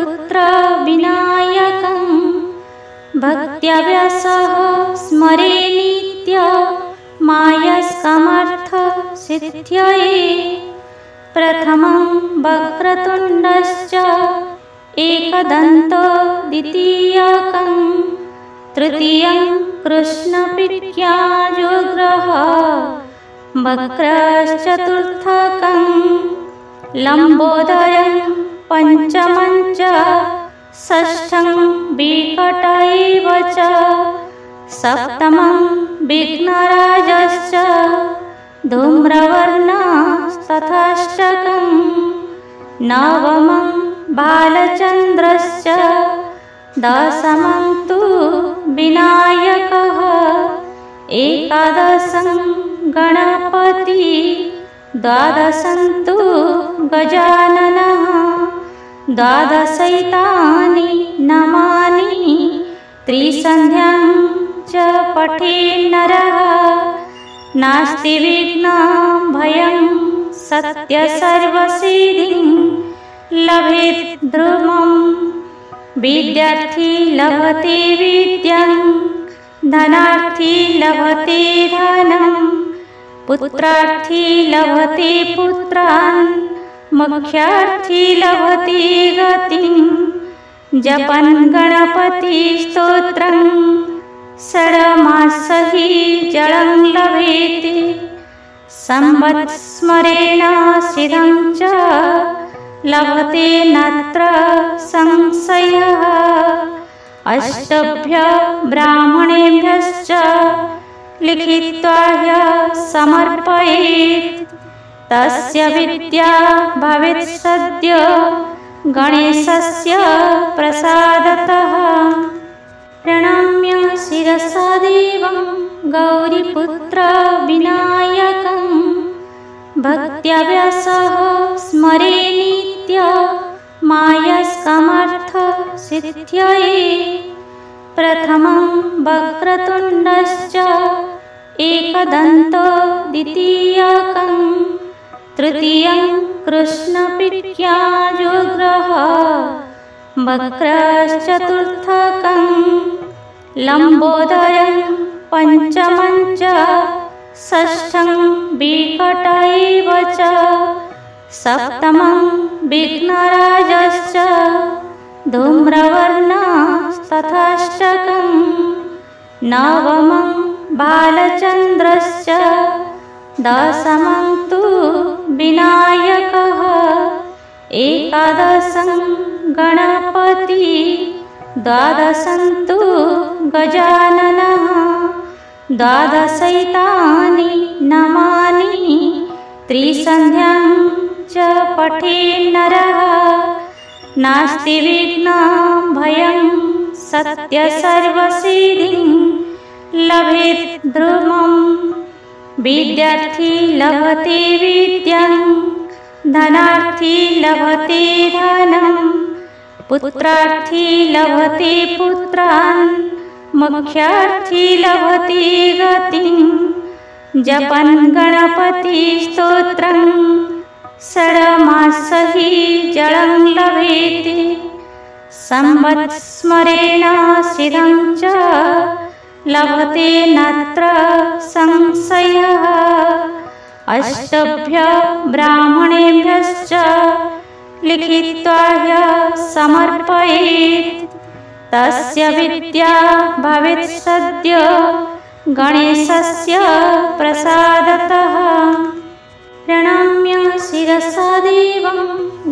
गौरीपुत्रविनायकं भक्त्या व्यासः स्मरे नित्य मायस्कमर्थसिद्ध्यये। प्रथमं वक्रतुण्डश्च एकदन्तो द्वितीयकं तृतीयं कृष्णप्रीत्याजुग्रः वक्रश्चतुर्थकं लम्बोदरं पञ्चमं च षष्ठं विकट एव च सप्तमं विघ्नराजश्च धूम्रवर्णस्तथाष्टकं नवमं बालचन्द्रश्च दशमं तु विनायकः एकादशं गणपति द्वादशं तु गजाननः द्वादशैतानि नामानि त्रिसन्ध्यां च पठेन्नरः नास्ति विघ्नं भयं सत्यसर्वसिद्धिं लभेत् ध्रुवं। विद्यार्थी लभते विद्यां धनार्थी लभते धनं पुत्रार्थी लभते पुत्रान् मुख्यार्थी लभते गतिं। जपन् गणपतिस्तोत्रं षड्मासैः जलं लभेते संवत्सरेण सिद्धं च लभते नात्र संशयः। अष्टभ्य ब्राह्मणेभ्यश्च लिखित्वा समर्पयेत् तस्य विद्या भवेत् सद्य गणेशस्य प्रसादतः। प्रणम्य शिरसा देवं गौरीपुत्रविनायकं भक्त्या व्यासः स्मरे नित्य मायस्कमर्थसिद्ध्यये। प्रथमं वक्रतुण्डश्च एकदन्तो द्वितीयकं तृतीयं कृष्णप्रीत्याजुग्रः वक्रश्चतुर्थकं लम्बोदरं पञ्चमं च षष्ठं विकट एव च सप्तमं विघ्नराजश्च धूम्रवर्णस्तथाष्टकं नवमं बालचन्द्रश्च दशमं तु विनायकः एकादशं गणपति द्वादशं तु गजाननः द्वादशैतानि नामानि त्रिसन्ध्यां च पठेन्नरः नास्ति विघ्नं भयं सत्यसर्वसिद्धिं लभेत् ध्रुवं। विद्यार्थी लभते विद्यां धनार्थी लभते धनं पुत्रार्थी लभते पुत्रान् मुख्यार्थी लभते गतिं। जपन् गणपतिस्तोत्रं षड्मासैः जलं लभेते संवत्सरेण सिद्धं च लभते नात्र संशयः। अष्टभ्य ब्राह्मणेभ्यश्च लिखित्वा समर्पयेत् तस्य विद्या भवेत् सद्य गणेशस्य प्रसादतः। प्रणम्य शिरसा देवं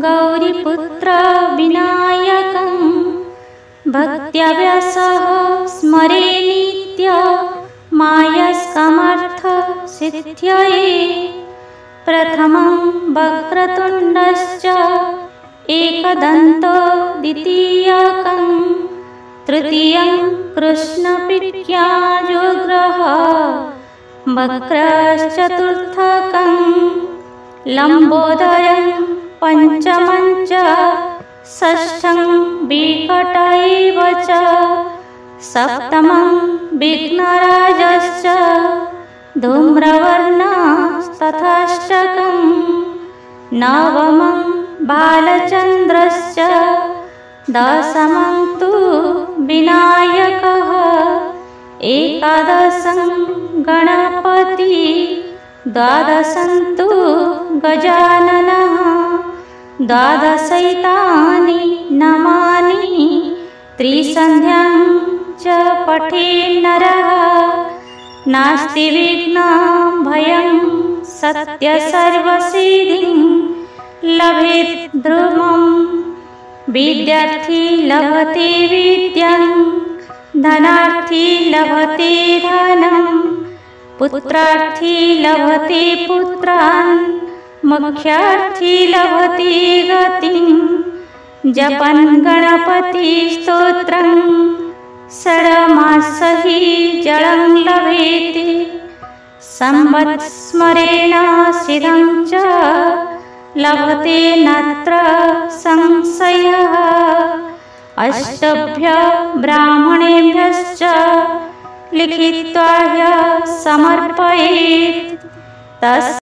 गौरीपुत्रविनायकं भक्त्या व्यासः स्मरे नित्य मायस्कमर्थसिद्ध्यये। प्रथमं वक्रतुण्डश्च एकदन्तो द्वितीयकं तृतीयं कृष्णप्रीत्याजुग्रः वक्रश्चतुर्थकं लम्बोदरं पञ्चमं च षष्ठं विकट एव च सप्तमं विघ्नराजश्च धूम्रवर्णस्तथाष्टकं नवमं बालचन्द्रश्च दशमं तु विनायकः, एकादशं गणपति, द्वादशं तु गजाननः, द्वादशैतानि नामानि त्रिसन्ध्यां च पठेत् नरः, नास्ति विघ्नं भयं सत्यसर्वसिद्धिं लभेत् ध्रुवम्। विद्यार्थी लभते विद्यां, धनार्थी लभते धनं, पुत्रार्थी लभते पुत्रान्, मोक्षार्थी लभते गतिं। जपन् गणपति स्तोत्रं षड्मासैः जलं लभेते, संवत्सरेण सिद्धं च लभते नात्र संशयः। अष्टभ्यः ब्राह्मणेभ्यश्च लिखित्वा ह्यः समर्पयेत्, तस्य